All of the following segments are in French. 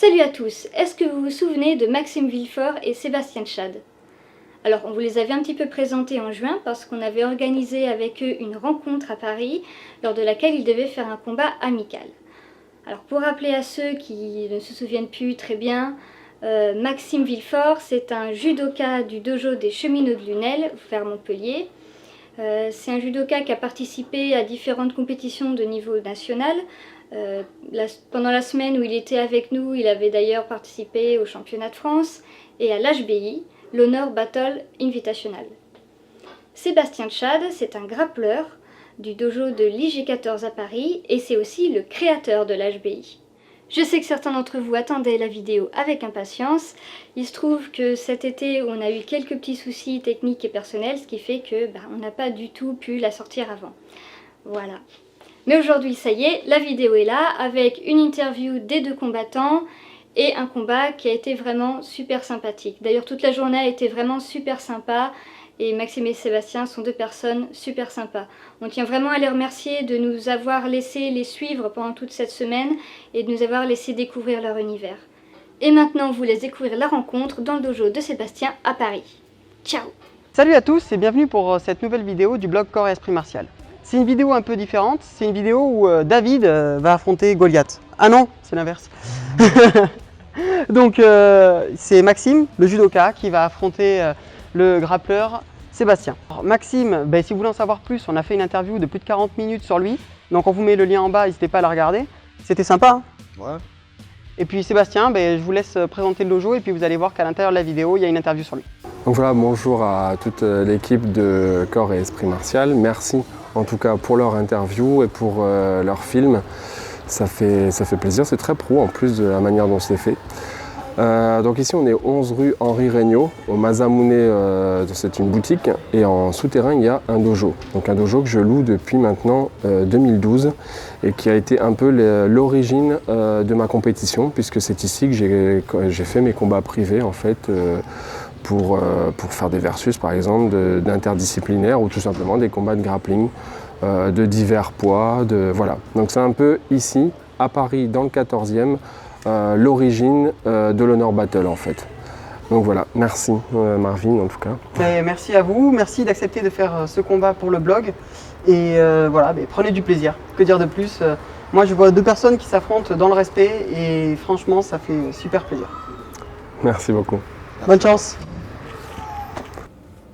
Salut à tous, est-ce que vous vous souvenez de Maxime Villefort et Sébastien Tchad? Alors on vous les avait un petit peu présentés en juin parce qu'on avait organisé avec eux une rencontre à Paris lors de laquelle ils devaient faire un combat amical. Alors pour rappeler à ceux qui ne se souviennent plus très bien, Maxime Villefort c'est un judoka du dojo des cheminots de Lunel vers Montpellier. C'est un judoka qui a participé à différentes compétitions de niveau national. Pendant la semaine où il était avec nous, il avait d'ailleurs participé au championnat de France et à l'HBI, l'Honor Battle Invitational. Sébastien Tchad, c'est un grappleur du dojo de l'IG14 à Paris et c'est aussi le créateur de l'HBI. Je sais que certains d'entre vous attendaient la vidéo avec impatience. Il se trouve que cet été, on a eu quelques petits soucis techniques et personnels, ce qui fait que on n'a pas du tout pu la sortir avant. Voilà. Mais aujourd'hui, ça y est, la vidéo est là, avec une interview des deux combattants et un combat qui a été vraiment super sympathique. D'ailleurs, toute la journée a été vraiment super sympa. Et Maxime et Sébastien sont deux personnes super sympas. On tient vraiment à les remercier de nous avoir laissé les suivre pendant toute cette semaine et de nous avoir laissé découvrir leur univers. Et maintenant, on vous laisse découvrir la rencontre dans le dojo de Sébastien à Paris. Ciao! Salut à tous et bienvenue pour cette nouvelle vidéo du blog Corps et Esprit Martial. C'est une vidéo un peu différente, c'est une vidéo où David va affronter Goliath. Ah non, c'est l'inverse. Donc c'est Maxime, le judoka, qui va affronter le grappleur Sébastien. Alors, Maxime, si vous voulez en savoir plus, on a fait une interview de plus de 40 minutes sur lui. Donc on vous met le lien en bas, n'hésitez pas à la regarder. C'était sympa, hein? Ouais. Et puis Sébastien, je vous laisse présenter le dojo et puis vous allez voir qu'à l'intérieur de la vidéo, il y a une interview sur lui. Donc voilà, bonjour à toute l'équipe de Corps et Esprit Martial. Merci en tout cas pour leur interview et pour leur film. Ça fait plaisir, c'est très pro en plus de la manière dont c'est fait. Donc ici on est 11 rue Henri Regnault, au Masamune, c'est une boutique, et en souterrain il y a un dojo. Donc un dojo que je loue depuis maintenant 2012 et qui a été un peu l'origine de ma compétition, puisque c'est ici que j'ai fait mes combats privés en fait, pour faire des versus par exemple d'interdisciplinaires ou tout simplement des combats de grappling de divers poids, voilà. Donc c'est un peu ici, à Paris dans le 14e, l'origine de l'Honor Battle en fait. Donc voilà, merci Marvin en tout cas. Merci à vous, merci d'accepter de faire ce combat pour le blog. Et voilà, prenez du plaisir. Que dire de plus? Moi je vois deux personnes qui s'affrontent dans le respect et franchement ça fait super plaisir. Merci beaucoup. Bonne chance.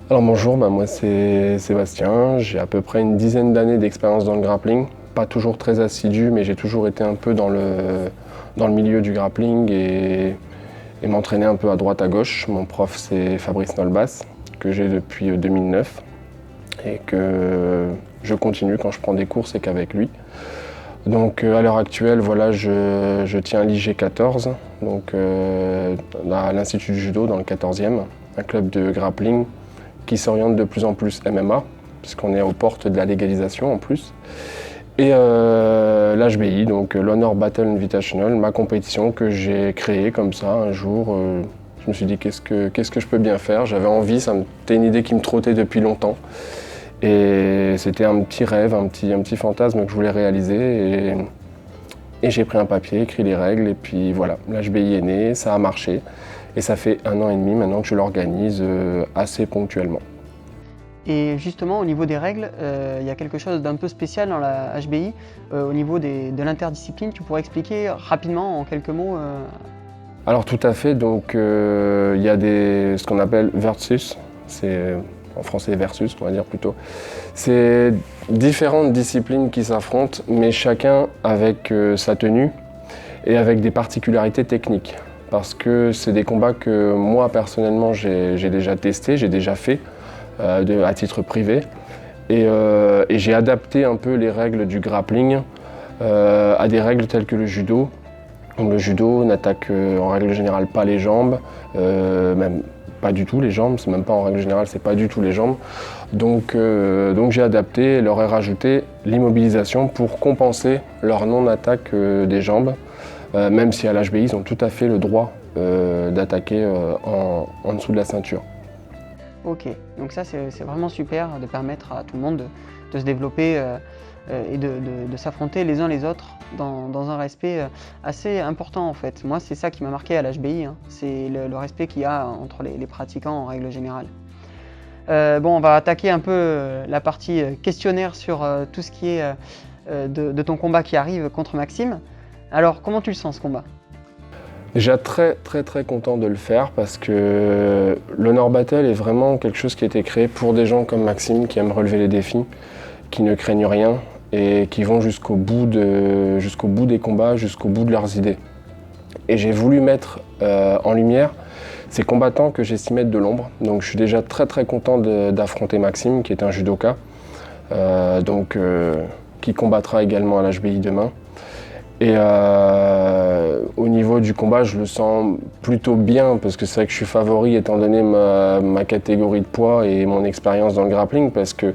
Alors bonjour, moi c'est Sébastien, j'ai à peu près une dizaine d'années d'expérience dans le grappling. Pas toujours très assidu, mais j'ai toujours été un peu dans le milieu du grappling et m'entraîner un peu à droite à gauche. Mon prof c'est Fabrice Nolbas, que j'ai depuis 2009 et que je continue quand je prends des cours, c'est qu'avec lui. Donc à l'heure actuelle, voilà, je tiens l'IG14, donc à l'Institut du Judo dans le 14e, un club de grappling qui s'oriente de plus en plus MMA, puisqu'on est aux portes de la légalisation en plus. Et l'HBI, donc l'Honor Battle Invitational, ma compétition que j'ai créée comme ça un jour. Je me suis dit qu'est-ce que je peux bien faire. J'avais envie, c'était une idée qui me trottait depuis longtemps. Et c'était un petit rêve, un petit fantasme que je voulais réaliser. Et j'ai pris un papier, écrit les règles, et puis voilà, l'HBI est né, ça a marché. Et ça fait 1 an et demi maintenant que je l'organise assez ponctuellement. Et justement, au niveau des règles, il y a quelque chose d'un peu spécial dans la HBI. Au niveau de l'interdiscipline, tu pourrais expliquer rapidement, en quelques mots Alors tout à fait, donc il y a ce qu'on appelle versus, c'est en français versus on va dire plutôt. C'est différentes disciplines qui s'affrontent, mais chacun avec sa tenue et avec des particularités techniques. Parce que c'est des combats que moi personnellement j'ai déjà testé, j'ai déjà fait à titre privé. Et j'ai adapté un peu les règles du grappling à des règles telles que le judo. Donc, le judo n'attaque en règle générale pas les jambes, même pas du tout les jambes, c'est même pas en règle générale, c'est pas du tout les jambes. Donc j'ai adapté et leur ai rajouté l'immobilisation pour compenser leur non-attaque des jambes. Même si à l'HBI, ils ont tout à fait le droit d'attaquer en dessous de la ceinture. Ok, donc ça c'est vraiment super de permettre à tout le monde de se développer et de s'affronter les uns les autres dans un respect assez important en fait. Moi c'est ça qui m'a marqué à l'HBI, hein. C'est le respect qu'il y a entre les pratiquants en règle générale. Bon, on va attaquer un peu la partie questionnaire sur tout ce qui est de ton combat qui arrive contre Maxime. Alors comment tu le sens ce combat? Déjà très content de le faire parce que l'Honor Battle est vraiment quelque chose qui a été créé pour des gens comme Maxime qui aiment relever les défis, qui ne craignent rien et qui vont jusqu'au bout des combats, jusqu'au bout de leurs idées. Et j'ai voulu mettre en lumière ces combattants que j'estimais de l'ombre. Donc je suis déjà très content d'affronter Maxime, qui est un judoka, qui combattra également à l'HBI demain. Et au niveau du combat, je le sens plutôt bien, parce que c'est vrai que je suis favori étant donné ma catégorie de poids et mon expérience dans le grappling, parce que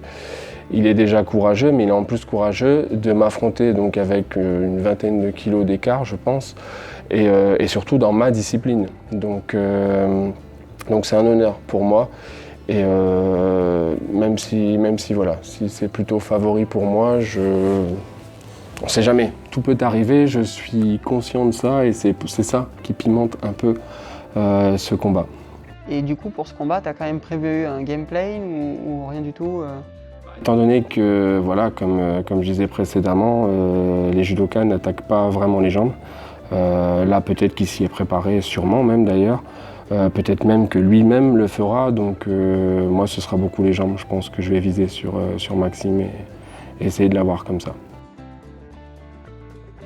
il est déjà courageux, mais il est en plus courageux de m'affronter donc avec une vingtaine de kilos d'écart, je pense, et surtout dans ma discipline. Donc c'est un honneur pour moi. Et même si voilà, si c'est plutôt favori pour moi, on ne sait jamais. Tout peut arriver, je suis conscient de ça et c'est ça qui pimente un peu ce combat. Et du coup, pour ce combat, tu as quand même prévu un gameplay ou rien du tout Étant donné que, voilà, comme je disais précédemment, les judokas n'attaquent pas vraiment les jambes. Là, peut-être qu'il s'y est préparé, sûrement même d'ailleurs. Peut-être même que lui-même le fera. Donc moi, ce sera beaucoup les jambes. Je pense que je vais viser sur Maxime et essayer de l'avoir comme ça.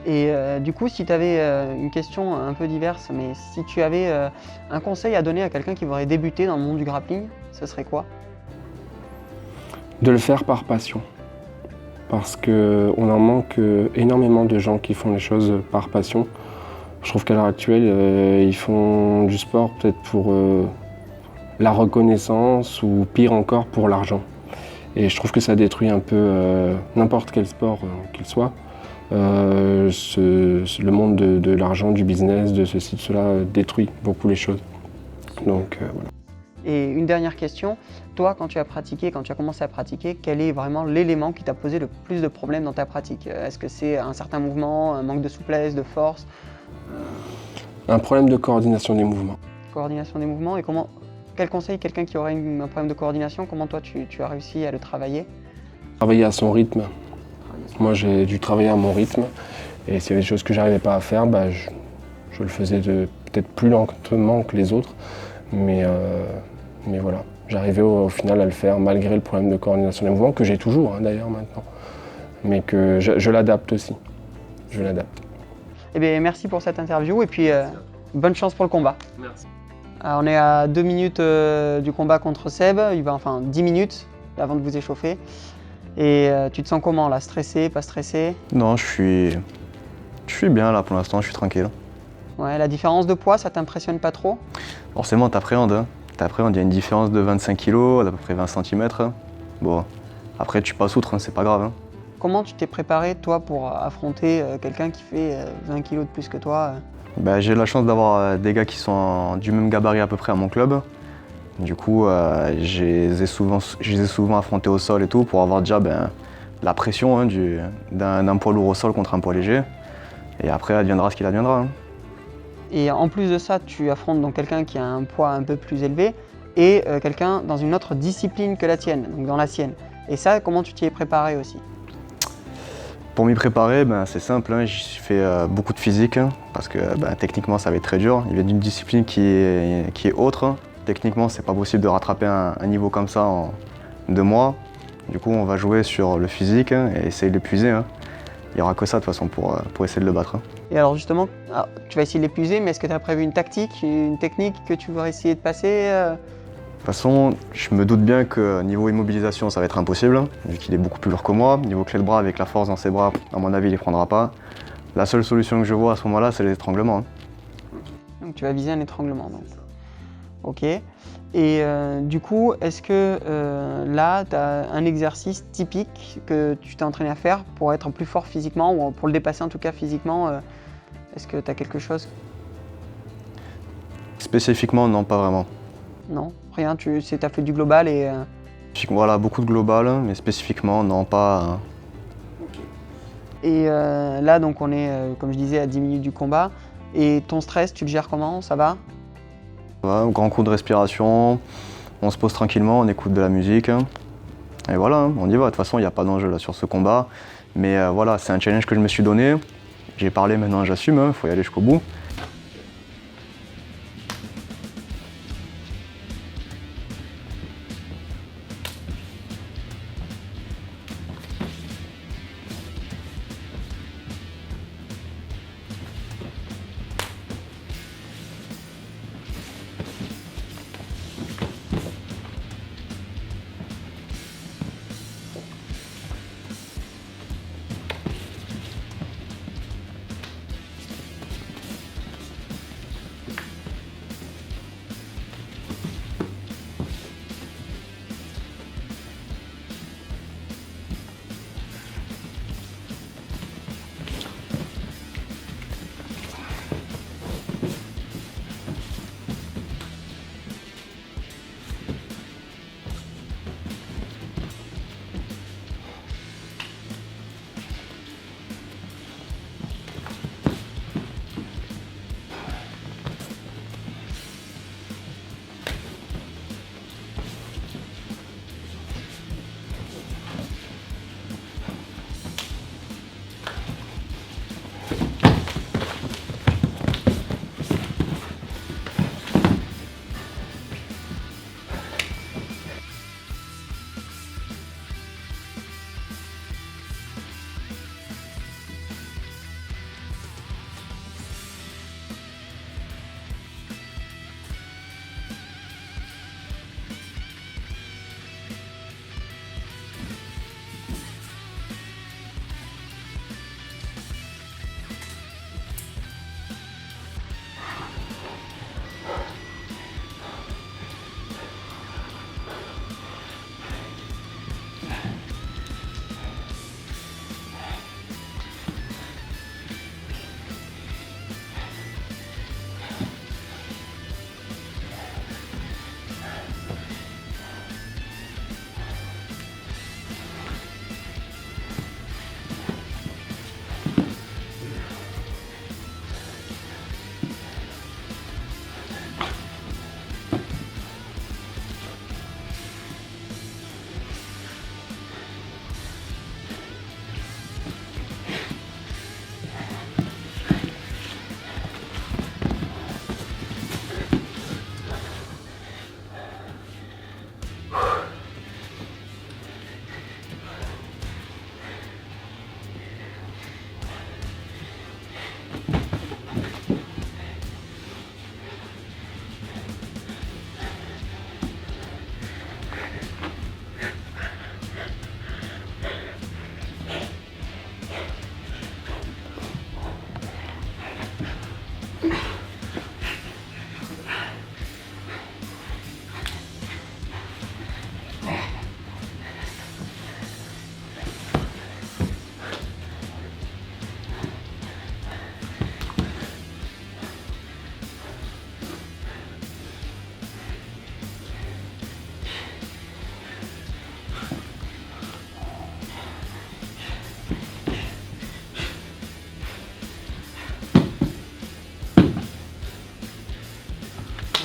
Et du coup, si tu avais une question un peu diverse, mais si tu avais un conseil à donner à quelqu'un qui voudrait débuter dans le monde du grappling, ce serait quoi? De le faire par passion. Parce qu'on en manque énormément de gens qui font les choses par passion. Je trouve qu'à l'heure actuelle, ils font du sport peut-être pour la reconnaissance ou pire encore pour l'argent. Et je trouve que ça détruit un peu n'importe quel sport qu'il soit. Le monde de l'argent, du business, de ceci, de cela détruit beaucoup les choses. Donc voilà. Et une dernière question, toi quand tu as commencé à pratiquer, quel est vraiment l'élément qui t'a posé le plus de problèmes dans ta pratique? Est-ce que c'est un certain mouvement, un manque de souplesse, de force? Un problème de coordination des mouvements. Coordination des mouvements, et quel conseil quelqu'un qui aurait un problème de coordination, comment toi tu as réussi à le travailler? Travailler à son rythme. Moi j'ai dû travailler à mon rythme et s'il y avait des choses que j'arrivais pas à faire, je le faisais peut-être plus lentement que les autres, mais voilà, j'arrivais au final à le faire malgré le problème de coordination des mouvements que j'ai toujours d'ailleurs maintenant, mais que je l'adapte aussi, je l'adapte. Eh bien merci pour cette interview et puis bonne chance pour le combat. Merci. Alors, on est à 2 minutes du combat contre Seb, enfin 10 minutes avant de vous échauffer. Et tu te sens comment là? Stressé, pas stressé? Non, je suis bien là pour l'instant, je suis tranquille. Ouais, la différence de poids, ça t'impressionne pas trop? Forcément, t'appréhendes. Hein. Il y a une différence de 25 kg, d'à peu près 20 cm. Bon, après tu passes outre, hein, c'est pas grave. Hein. Comment tu t'es préparé toi pour affronter quelqu'un qui fait 20 kg de plus que toi? J'ai eu la chance d'avoir des gars qui sont du même gabarit à peu près à mon club. Du coup, je les ai souvent affrontés au sol et tout pour avoir déjà la pression hein, d'un poids lourd au sol contre un poids léger. Et après, adviendra ce qu'il adviendra. Hein. Et en plus de ça, tu affrontes donc quelqu'un qui a un poids un peu plus élevé et quelqu'un dans une autre discipline que la tienne, donc dans la sienne. Et ça, comment tu t'y es préparé aussi? Pour m'y préparer, c'est simple, hein, j'ai fait beaucoup de physique hein, parce que techniquement ça va être très dur. Il vient d'une discipline qui est autre. Hein. Techniquement, c'est pas possible de rattraper un niveau comme ça en 2 mois. Du coup, on va jouer sur le physique hein, et essayer de l'épuiser. Hein. Il n'y aura que ça de toute façon pour essayer de le battre. Hein. Et alors justement, tu vas essayer de l'épuiser, mais est-ce que tu as prévu une tactique, une technique que tu vas essayer de passer De toute façon, je me doute bien que niveau immobilisation, ça va être impossible, vu qu'il est beaucoup plus lourd que moi. Niveau clé de bras, avec la force dans ses bras, à mon avis, il ne les prendra pas. La seule solution que je vois à ce moment-là, c'est l'étranglement. Hein. Donc tu vas viser un étranglement. Donc. Ok. Et du coup, est-ce que là, tu as un exercice typique que tu t'es entraîné à faire pour être plus fort physiquement, ou pour le dépasser en tout cas physiquement est-ce que tu as quelque chose? Spécifiquement, non, pas vraiment. Non, rien, tu as fait du global et... Voilà, beaucoup de global, mais spécifiquement, non, pas... Et là, donc, on est, comme je disais, à 10 minutes du combat. Et ton stress, tu le gères comment? Ça va? Ouais, un grand coup de respiration, on se pose tranquillement, on écoute de la musique. Et voilà, on y va. De toute façon, il n'y a pas d'enjeu là sur ce combat. Mais voilà, c'est un challenge que je me suis donné. J'ai parlé, maintenant j'assume, il faut y aller jusqu'au bout.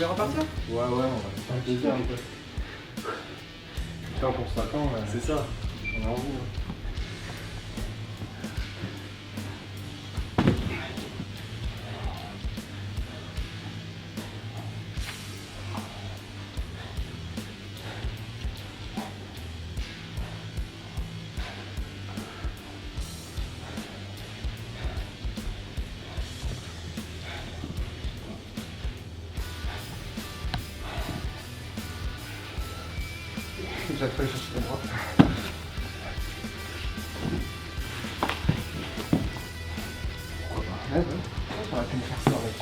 Tu veux repartir? Ouais, on va faire plaisir un peu. Putain, pour 5 ans, C'est ça. on a envie. J'appuie sur le droit. Pourquoi pas? Ouais, j'aurais pu me faire ça avec.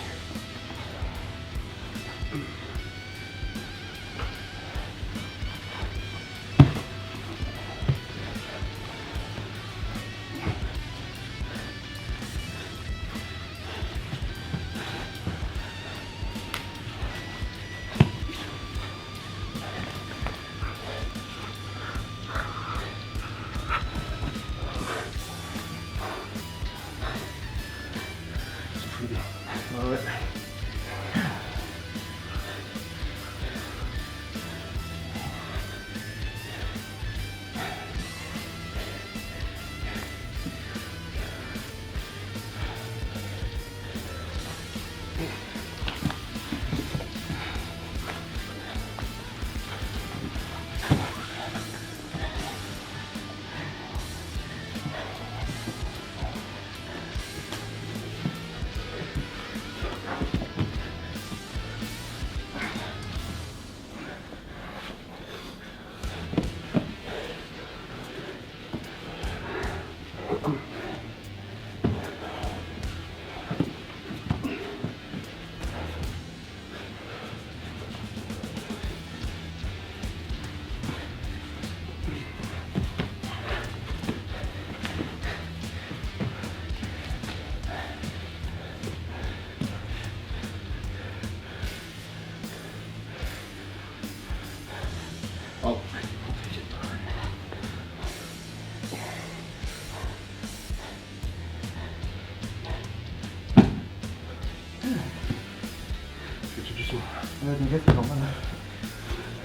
Fais tout doucement. Ouais, t'inquiète, c'est normal.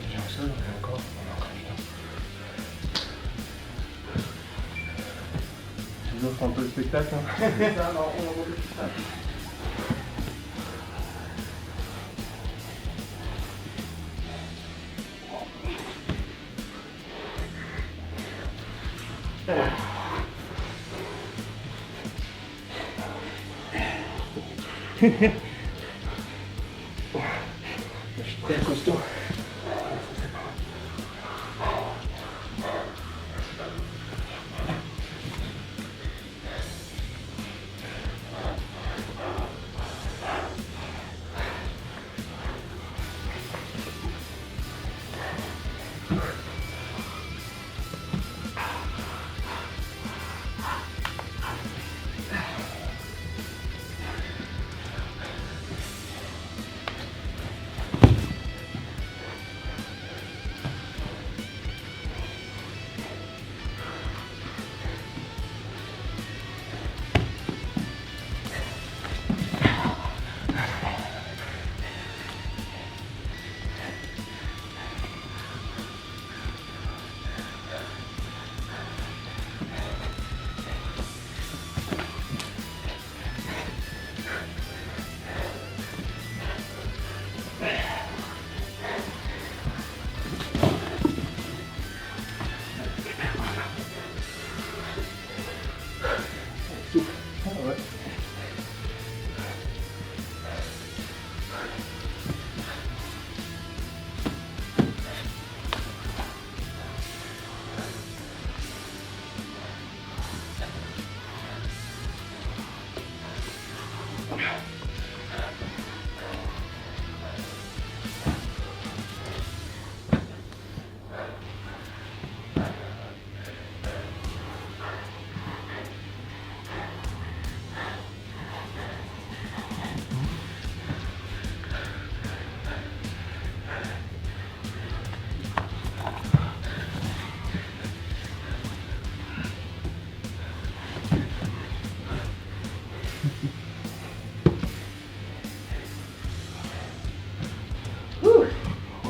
Viens au sol, et encore, putain. Tu nous offres un peu le spectacle, hein. Ça, non, on va monter tout ça. Je suis très costaud.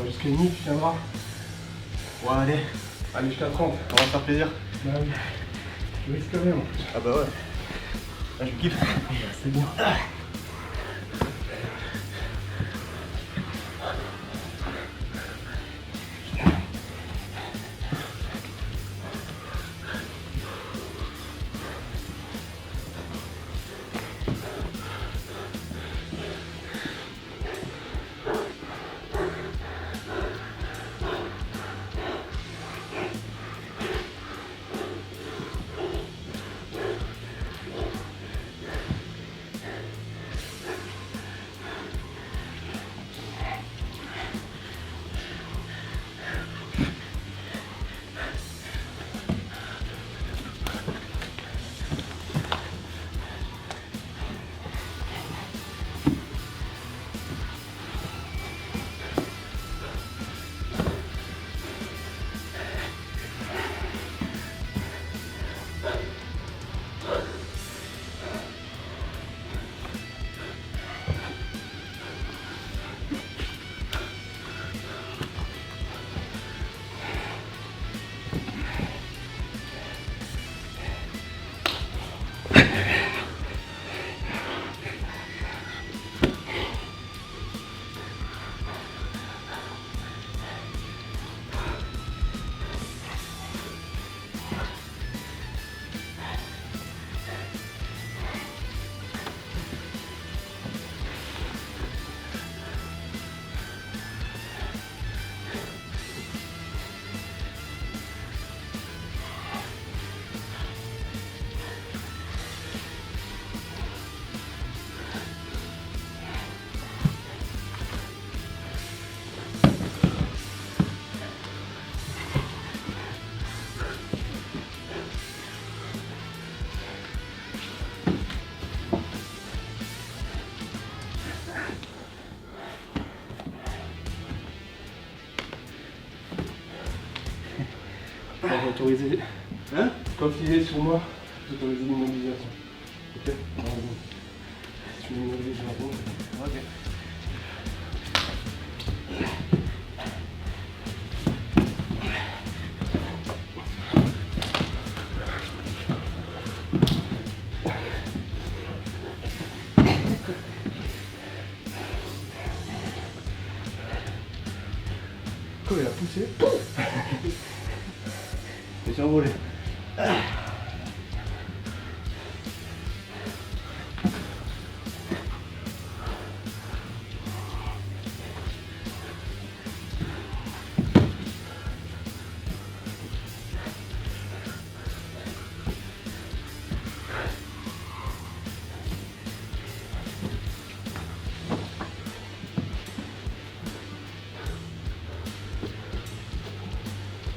Jusqu'à nuit, tu tiendras. Ouais, allez, Allez, jusqu'à 30. on va se faire plaisir. Bah oui. Tu risques rien en plus. Ah bah ouais. Là, je kiffe. C'est bien. On va autoriser. Hein? Quand il est sur moi, j'autorise l'immobilisation. Ok? Si tu m'immobilises, je réponds. Nico il a poussé. Et j'ai envolé.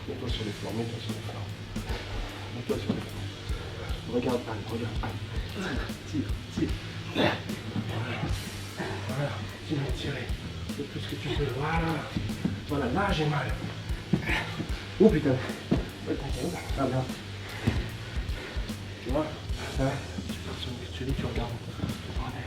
Mets-toi sur les flancs, mets-toi sur les flancs. Mets-toi sur les flancs. Regarde Anne, regarde Anne. Tire, tire, tire. Voilà, tu vas tirer. Le plus que tu peux. Voilà. Voilà, là j'ai mal. Oh putain. Ouais, t'inquiète. Ah bien. Tu vois, là, tu dis, tu regardes. En l'air.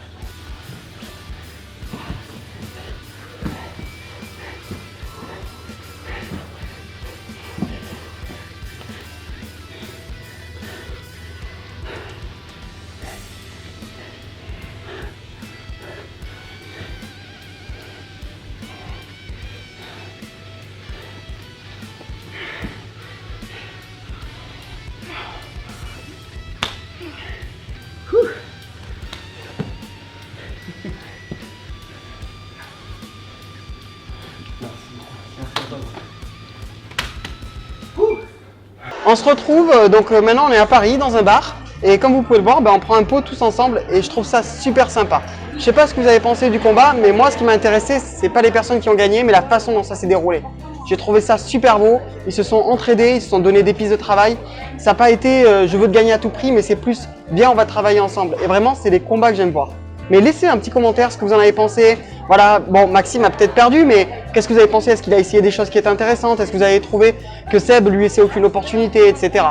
On se retrouve, donc maintenant on est à Paris dans un bar. Et comme vous pouvez le voir, on prend un pot tous ensemble et je trouve ça super sympa. Je sais pas ce que vous avez pensé du combat, mais moi ce qui m'a intéressé, c'est pas les personnes qui ont gagné, mais la façon dont ça s'est déroulé. J'ai trouvé ça super beau, ils se sont entraidés, ils se sont donné des pistes de travail. Ça n'a pas été je veux te gagner à tout prix, mais c'est plus bien on va travailler ensemble. Et vraiment c'est des combats que j'aime voir. Mais laissez un petit commentaire ce que vous en avez pensé. Voilà, bon Maxime a peut-être perdu, mais qu'est-ce que vous avez pensé? Est-ce qu'il a essayé des choses qui étaient intéressantes? Est-ce que vous avez trouvé que Seb lui laissait aucune opportunité, etc.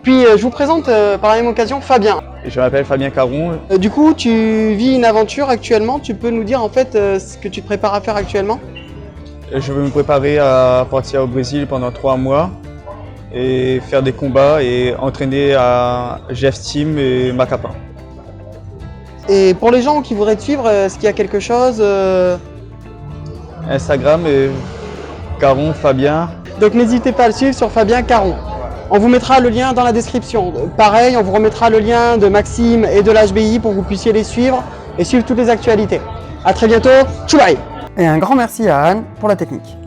Puis je vous présente par la même occasion Fabien. Je m'appelle Fabien Caron. Du coup, tu vis une aventure actuellement. Tu peux nous dire en fait ce que tu te prépares à faire actuellement? Je veux me préparer à partir au Brésil pendant 3 mois et faire des combats et entraîner à GF Team et Macapá. Et pour les gens qui voudraient te suivre, est-ce qu'il y a quelque chose Instagram et Caron Fabien. Donc n'hésitez pas à le suivre sur Fabien Caron. On vous mettra le lien dans la description. Pareil, on vous remettra le lien de Maxime et de l'HBI pour que vous puissiez les suivre et suivre toutes les actualités. A très bientôt, tchoubaï! Et un grand merci à Anne pour la technique.